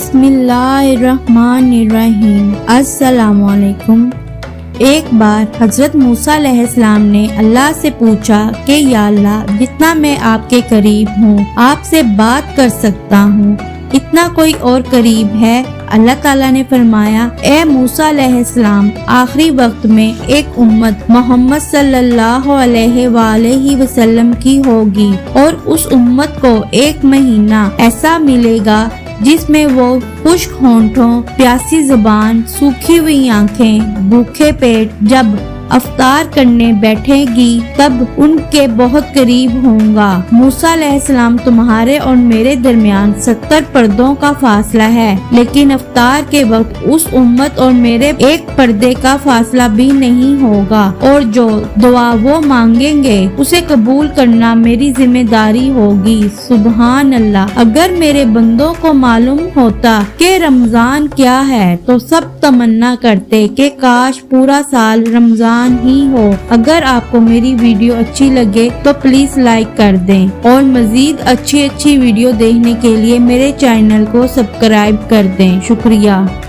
बिस्मिल्लाहिर्रहमानिर्रहीम। अस्सलामु अलैकुम। एक बार हजरत मूसा अलैहिस्सलाम ने अल्लाह से पूछा कि या अल्लाह, जितना मैं आपके करीब हूँ, आपसे बात कर सकता हूँ, इतना कोई और करीब है? अल्लाह ताला ने फरमाया, ए मूसा अलैहिस्सलाम, आखिरी वक्त में एक उम्मत मोहम्मद सल्लल्लाहु अलैहि वसल्लम की होगी और उस उम्मत को एक महीना ऐसा मिलेगा जिसमें वो खुश्क होंठों, प्यासी जुबान, सूखी हुई आंखें, भूखे पेट जब अफ्तार करने बैठेगी तब उनके बहुत करीब होगा। मूसा अलैहिस्सलाम, तुम्हारे और मेरे दरमियान 70 पर्दों का फासला है, लेकिन अफ्तार के वक्त उस उम्मत और मेरे एक पर्दे का फासला भी नहीं होगा और जो दुआ वो मांगेंगे उसे कबूल करना मेरी जिम्मेदारी होगी। सुबहान अल्लाह। अगर मेरे बंदों को मालूम होता कि रमजान क्या है तो सब तमन्ना करते कि काश पूरा साल रमजान ही हो। अगर आपको मेरी वीडियो अच्छी लगे तो प्लीज लाइक कर दें और मजीद अच्छी वीडियो देखने के लिए मेरे चैनल को सब्सक्राइब कर दें। शुक्रिया।